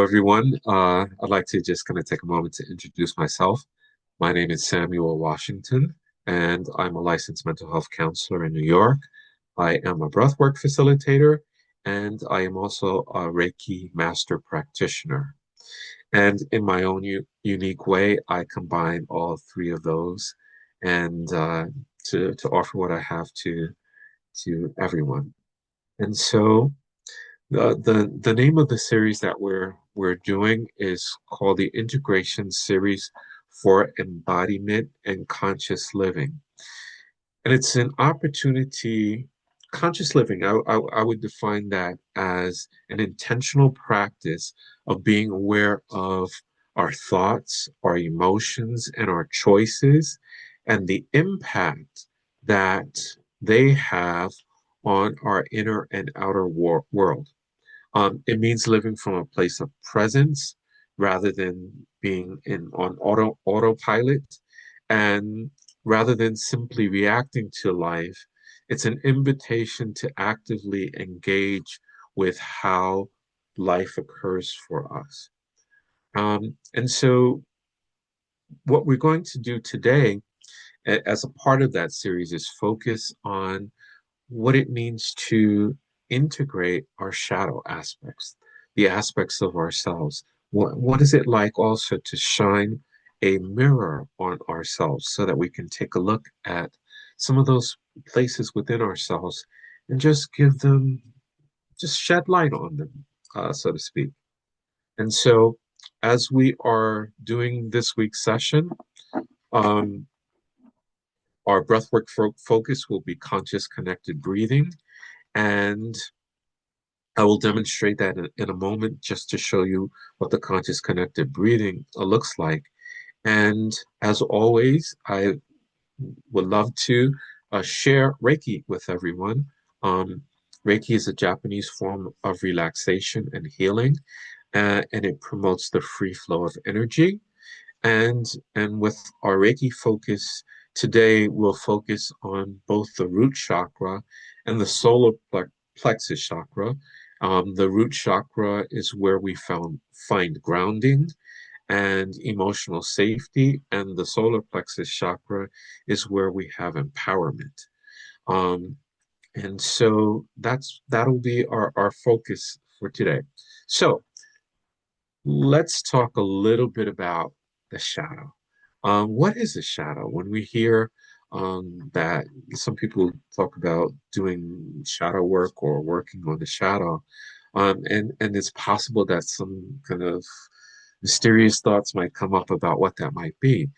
everyone. I'd like to just kind of take a moment to introduce myself. My name is Samuel Washington, and I'm a licensed mental health counselor in New York. I am a breathwork facilitator, and I am also a Reiki master practitioner. And in my own unique way, I combine all three of those and to offer what I have to everyone. And so the name of the series that we're doing is called the Integration Series for Embodiment and Conscious Living. And it's an opportunity, conscious living, I would define that as an intentional practice of being aware of our thoughts, our emotions, and our choices, and the impact that they have on our inner and outer world. It means living from a place of presence rather than being in on autopilot, and rather than simply reacting to life, it's an invitation to actively engage with how life occurs for us. And so, what we're going to do today, as a part of that series, is focus on what it means to integrate our shadow aspects, the aspects of ourselves. What is it like also to shine a mirror on ourselves so that we can take a look at some of those places within ourselves and just give them, just shed light on them, so to speak. And so, as we are doing this week's session, um, our breathwork focus will be conscious connected breathing. And I will demonstrate that in a moment just to show you what the conscious connected breathing looks like. And as always, I would love to share Reiki with everyone. Um, Reiki is a Japanese form of relaxation and healing, and it promotes the free flow of energy. And and with our Reiki focus today, we'll focus on both the root chakra and the solar plexus chakra. The root chakra is where we find grounding and emotional safety, and the solar plexus chakra is where we have empowerment. Um, and so that'll be our focus for today. So let's talk a little bit about the shadow. What is a shadow? When we hear that some people talk about doing shadow work or working on the shadow, and it's possible that some kind of mysterious thoughts might come up about what that might be.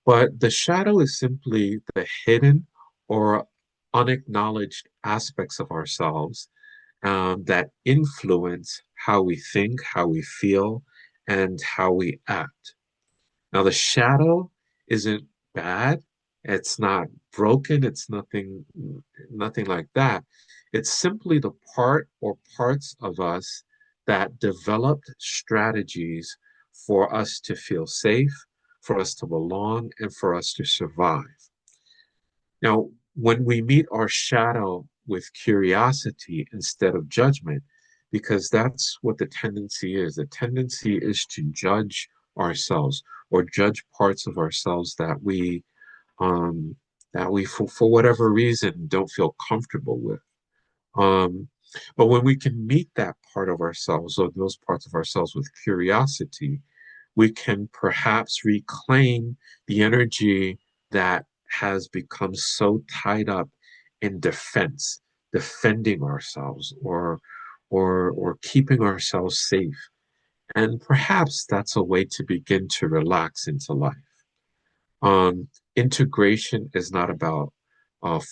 But the shadow is simply the hidden or unacknowledged aspects of ourselves that influence how we think, how we feel, and how we act. Now, the shadow isn't bad. It's not broken. It's nothing like that. It's simply the part or parts of us that developed strategies for us to feel safe, for us to belong, and for us to survive. Now, when we meet our shadow with curiosity instead of judgment, because that's what the tendency is. The tendency is to judge ourselves or judge parts of ourselves um, that we for whatever reason don't feel comfortable with. Um, but when we can meet that part of ourselves or those parts of ourselves with curiosity, we can perhaps reclaim the energy that has become so tied up in defense, defending ourselves or keeping ourselves safe. And perhaps that's a way to begin to relax into life. Integration is not about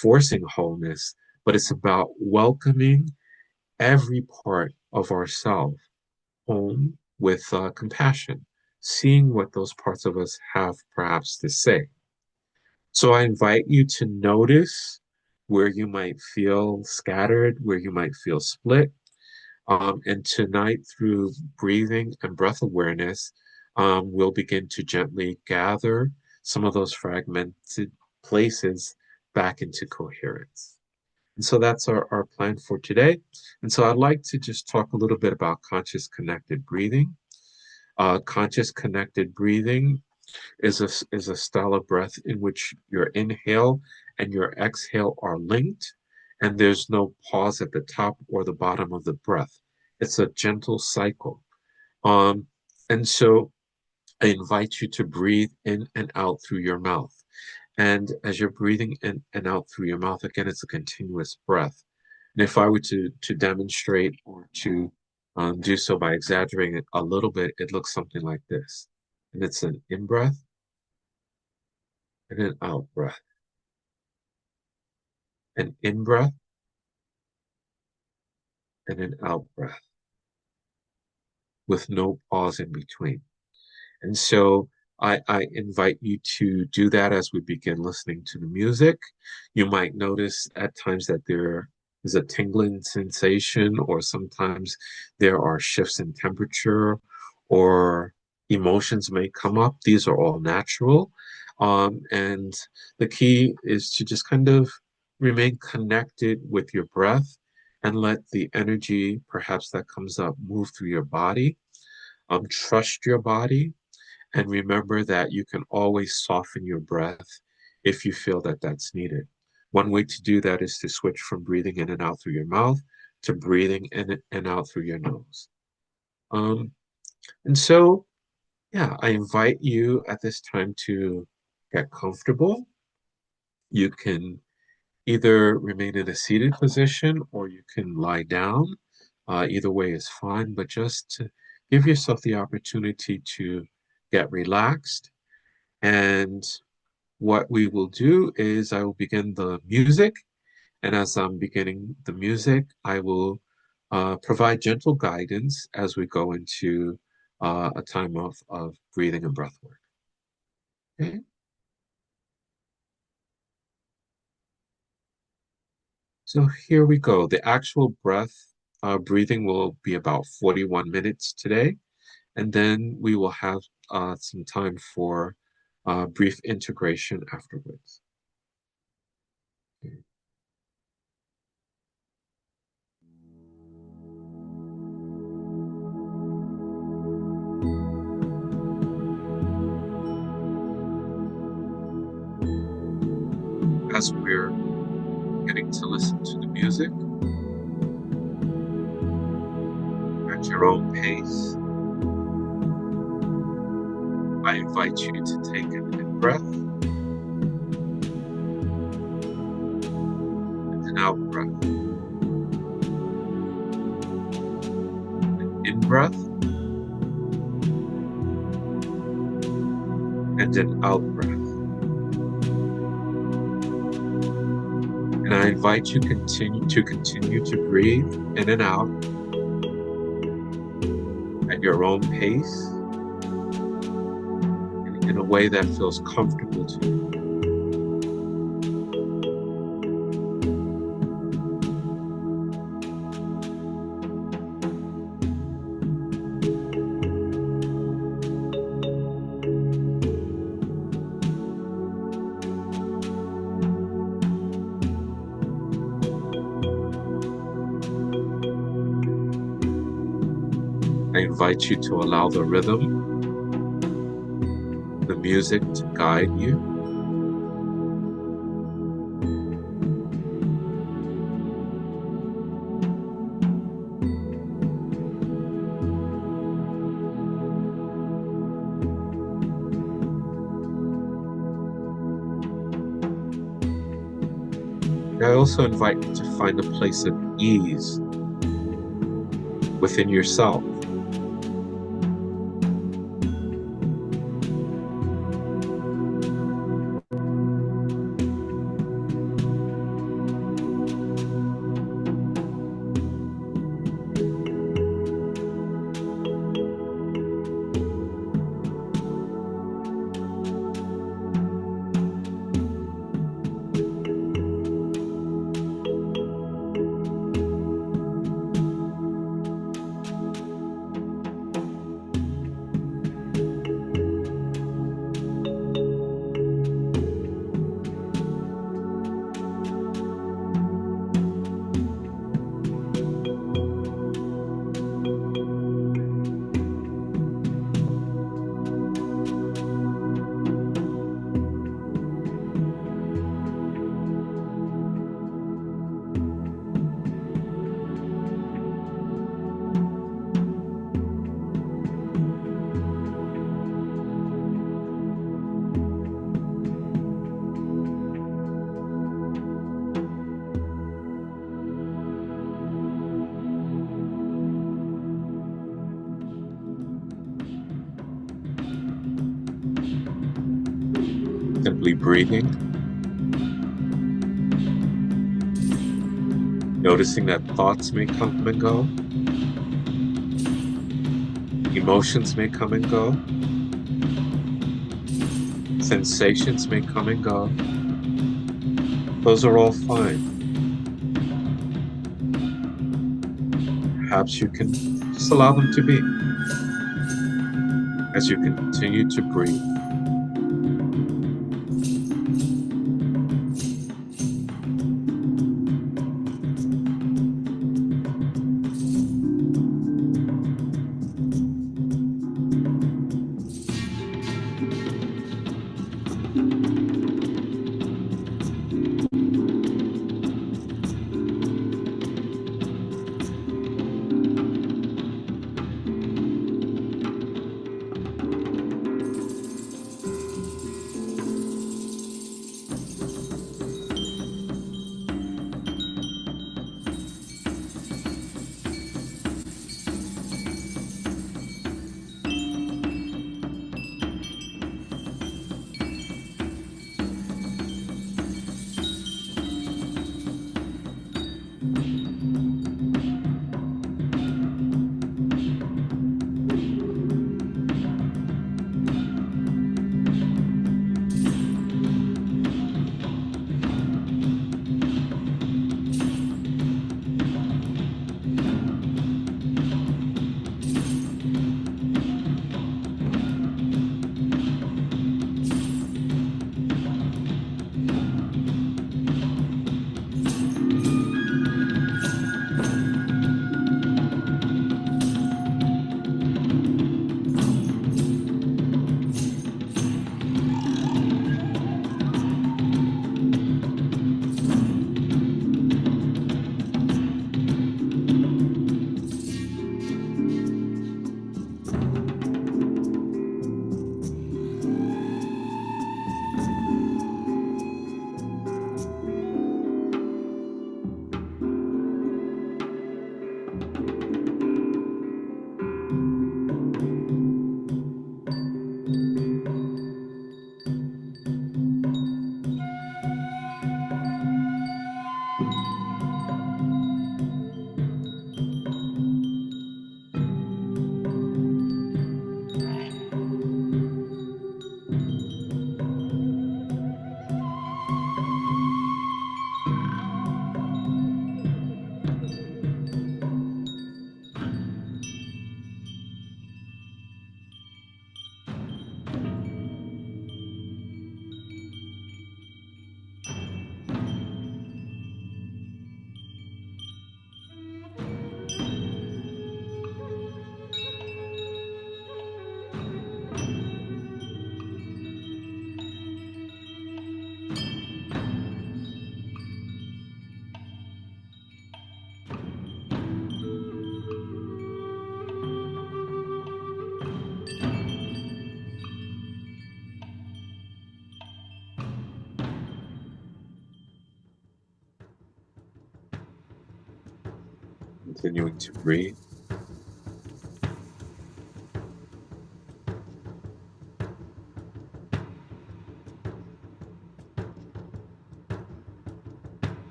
forcing wholeness, but it's about welcoming every part of ourselves home with compassion, seeing what those parts of us have perhaps to say. So I invite you to notice where you might feel scattered, where you might feel split. And tonight, through breathing and breath awareness, we'll begin to gently gather some of those fragmented places back into coherence. And so that's our plan for today. And so I'd like to just talk a little bit about conscious connected breathing. Conscious connected breathing is a style of breath in which your inhale and your exhale are linked, and there's no pause at the top or the bottom of the breath. It's a gentle cycle. Um, and so I invite you to breathe in and out through your mouth. And as you're breathing in and out through your mouth, again, it's a continuous breath. And if I were to demonstrate or to do so by exaggerating it a little bit, it looks something like this. And it's an in breath and an out breath. An in breath and an out breath with no pause in between. And so I invite you to do that as we begin listening to the music. You might notice at times that there is a tingling sensation, or sometimes there are shifts in temperature, or emotions may come up. These are all natural. And the key is to just kind of remain connected with your breath and let the energy, perhaps that comes up, move through your body. Trust your body and remember that you can always soften your breath if you feel that that's needed. One way to do that is to switch from breathing in and out through your mouth to breathing in and out through your nose. Um, and so, yeah, I invite you at this time to get comfortable. You can either remain in a seated position or you can lie down. Either way is fine, but just to give yourself the opportunity to get relaxed. And what we will do is I will begin the music. And as I'm beginning the music, I will provide gentle guidance as we go into a time of breathing and breath work. Okay? So here we go. The actual breath breathing will be about 41 minutes today. And then we will have some time for brief integration afterwards. Okay. As we're getting to listen to the music at your own pace, I invite you to take an in breath and an out breath. An in breath and an out breath. And I invite you continue to breathe in and out at your own pace and in a way that feels comfortable to you. I invite you to allow the rhythm, the music to guide you. I also invite you to find a place of ease within yourself. Simply breathing, noticing that thoughts may come and go, emotions may come and go, sensations may come and go. Those are all fine. Perhaps you can just allow them to be as you continue to breathe. Continuing to breathe.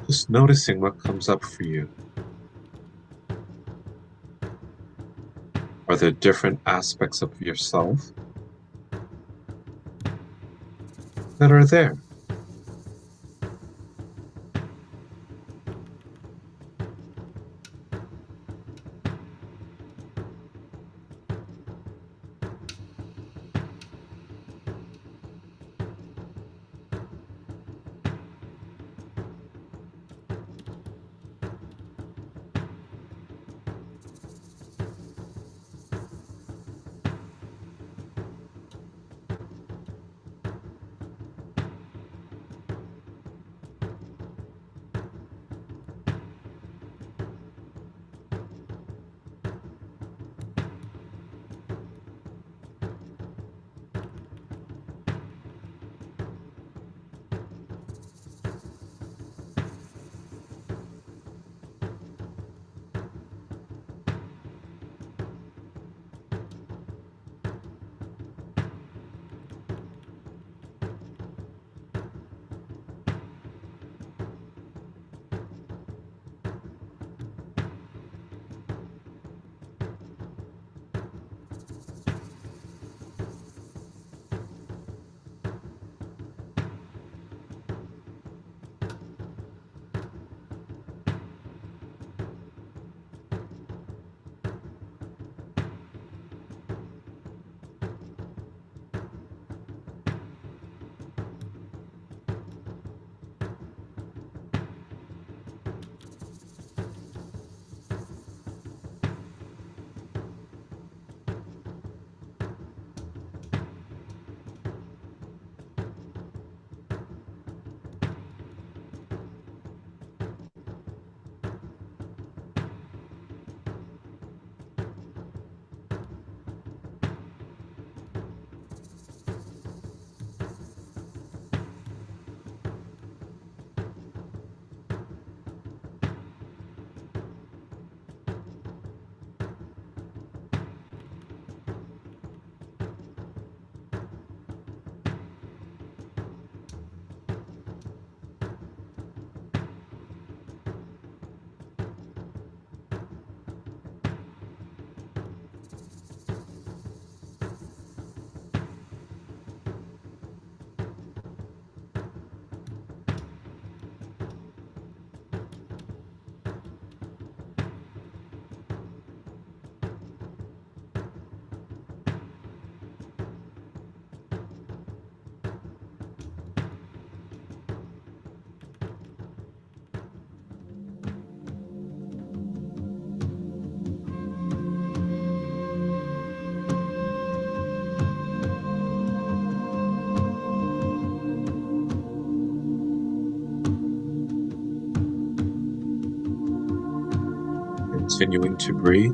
Just noticing what comes up for you. Are there different aspects of yourself that are there? continuing to breathe.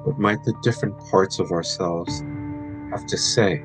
What might the different parts of ourselves have to say?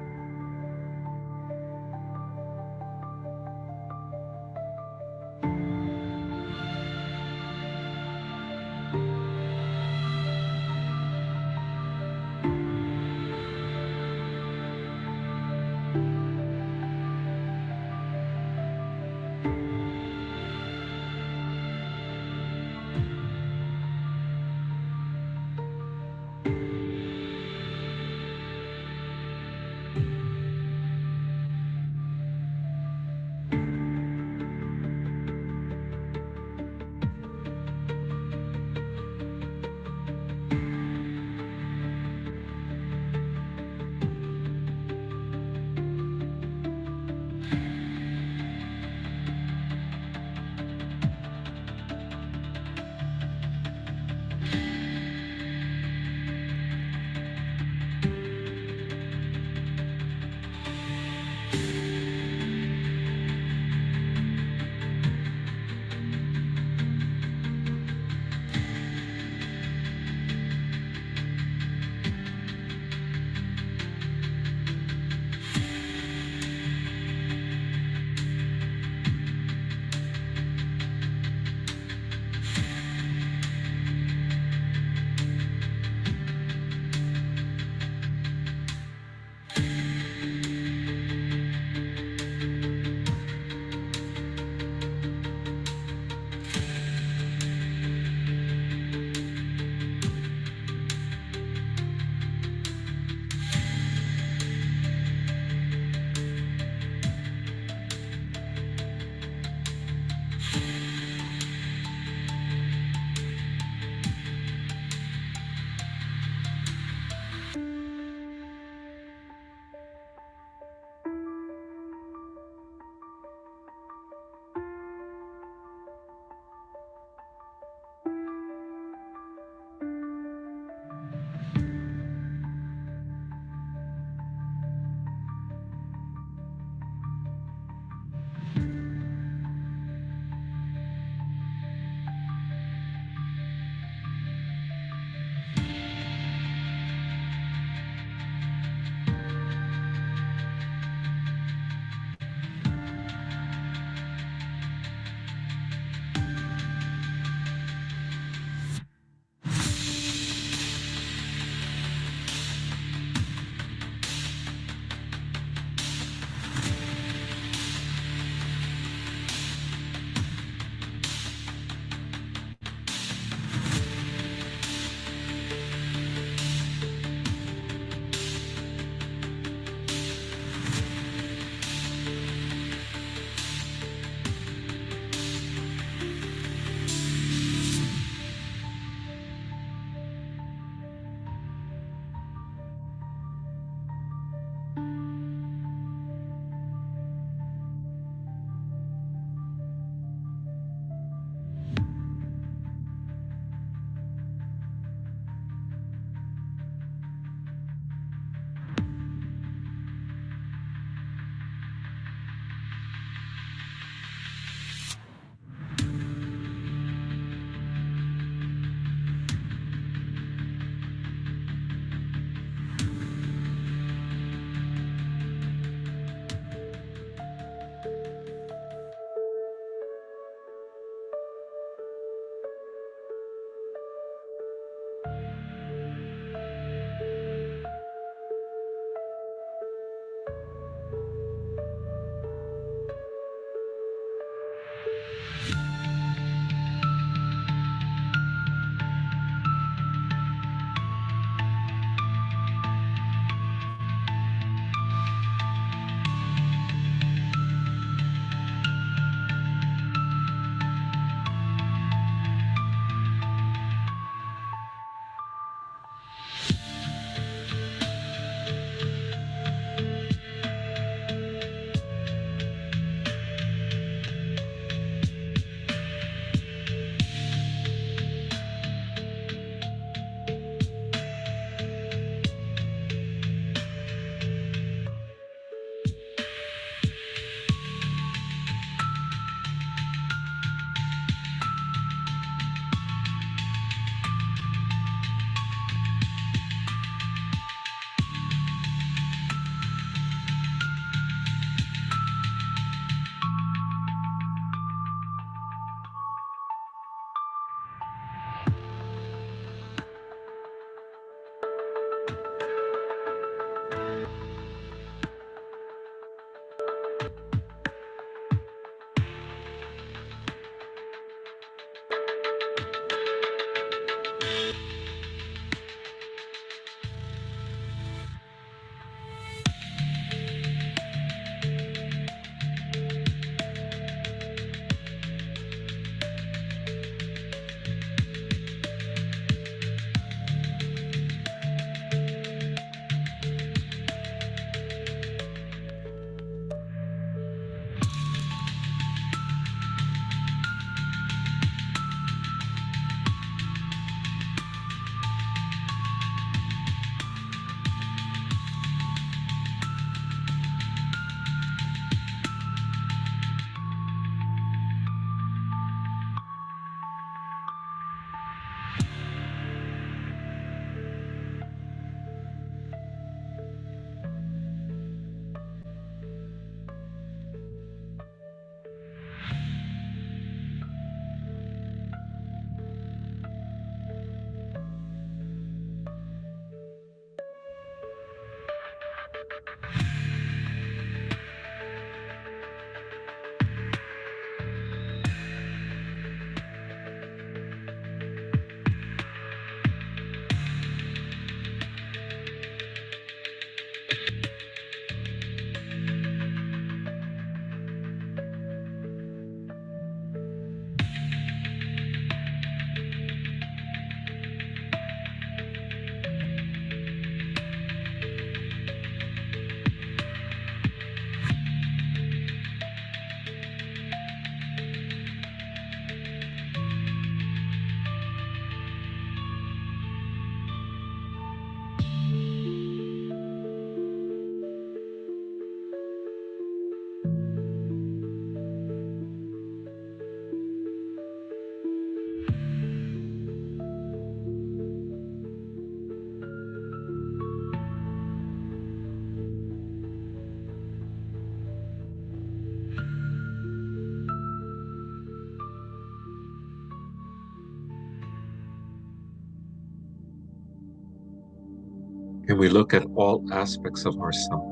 and we look at all aspects of ourselves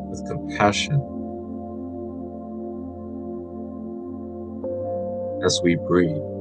with compassion as we breathe.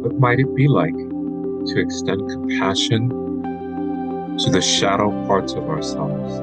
What might it be like to extend compassion to the shadow parts of ourselves?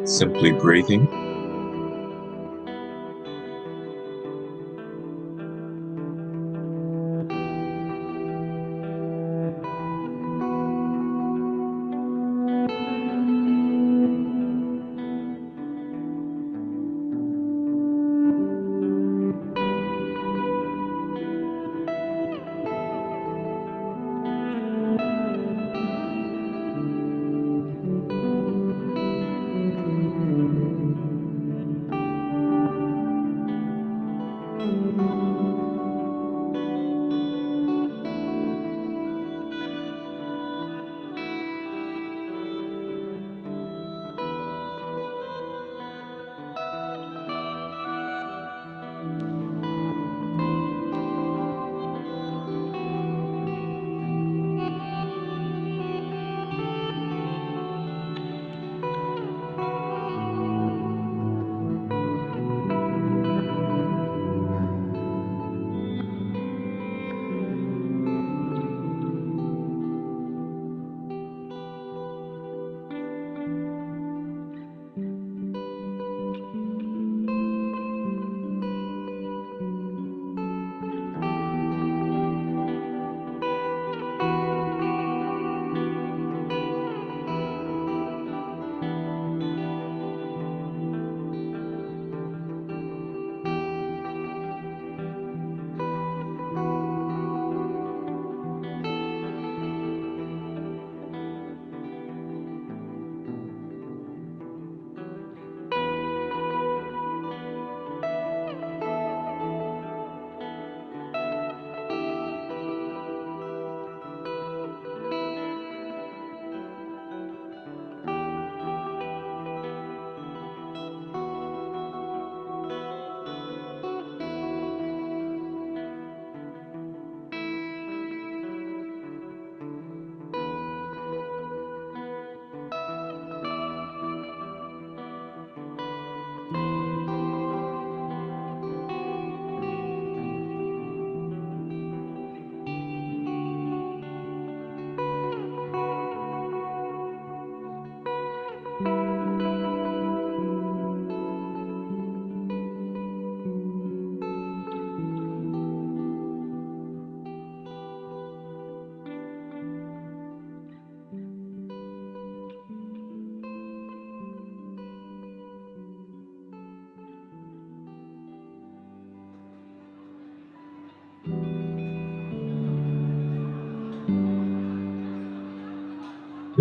Simply breathing.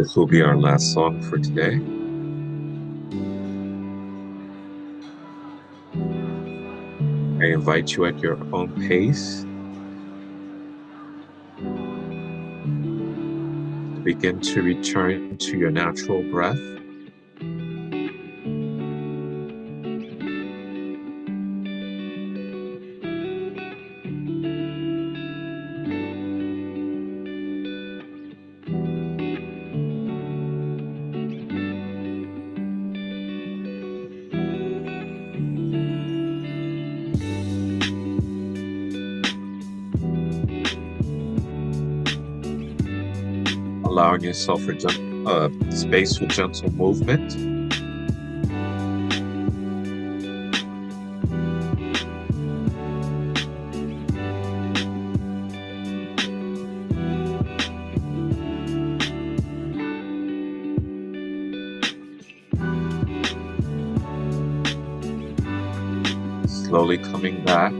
This will be our last song for today. I invite you at your own pace to begin to return to your natural breath. Allowing yourself a space for gentle movement. Slowly coming back.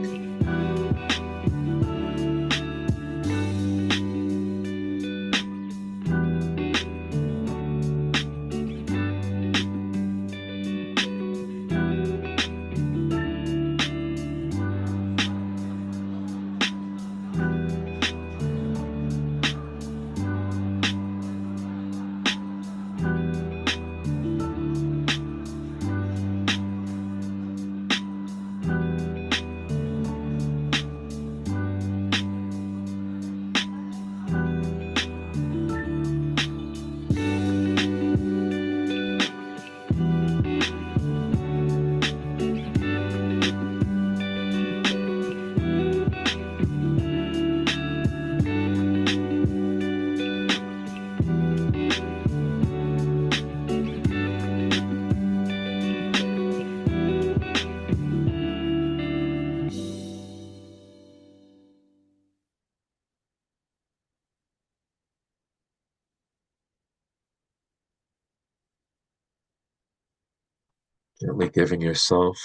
Gently giving yourself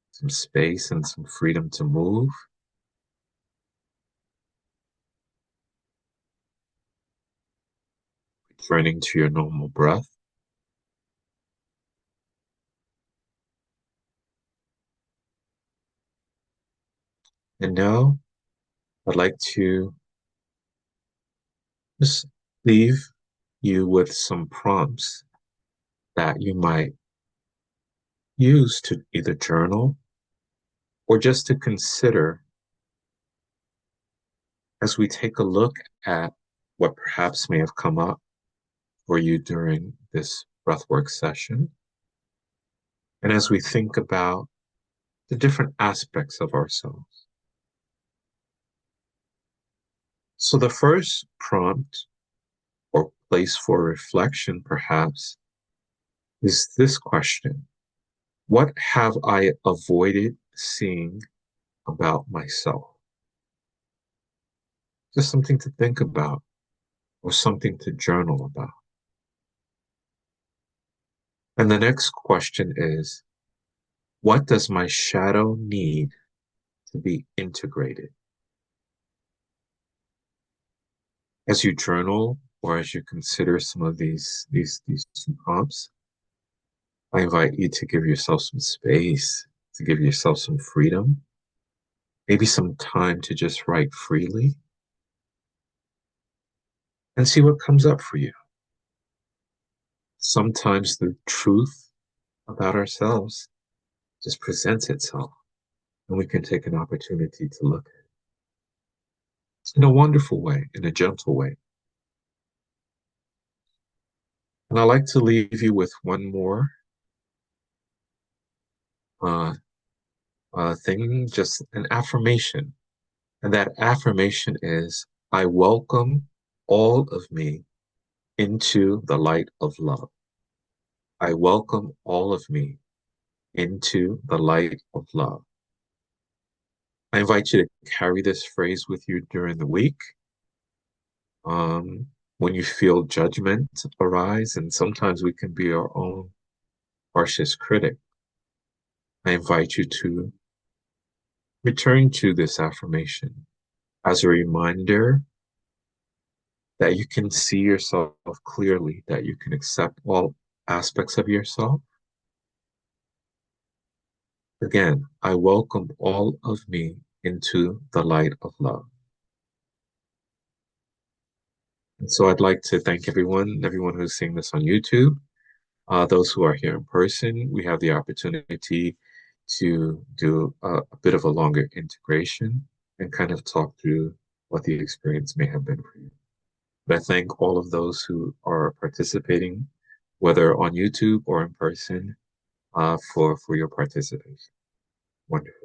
some space and some freedom to move. Returning to your normal breath. And now I'd like to just leave you with some prompts that you might use to either journal or just to consider as we take a look at what perhaps may have come up for you during this breathwork session. And as we think about the different aspects of ourselves. So the first prompt or place for reflection, perhaps, is this question. What have I avoided seeing about myself? Just something to think about or something to journal about. And the next question is, what does my shadow need to be integrated? As you journal or as you consider some of these prompts, I invite you to give yourself some space, to give yourself some freedom, maybe some time to just write freely and see what comes up for you. Sometimes the truth about ourselves just presents itself, and we can take an opportunity to look at it in a wonderful way, in a gentle way. And I'd like to leave you with one more thing, just an affirmation. And that affirmation is, I welcome all of me into the light of love. I welcome all of me into the light of love. I invite you to carry this phrase with you during the week. When you feel judgment arise, and sometimes we can be our own harshest critic, I invite you to return to this affirmation as a reminder that you can see yourself clearly, that you can accept all aspects of yourself. Again, I welcome all of me into the light of love. And so I'd like to thank everyone who's seeing this on YouTube. Those who are here in person, we have the opportunity to do a bit of a longer integration and kind of talk through what the experience may have been for you. But I thank all of those who are participating, whether on YouTube or in person, for your participation. Wonderful.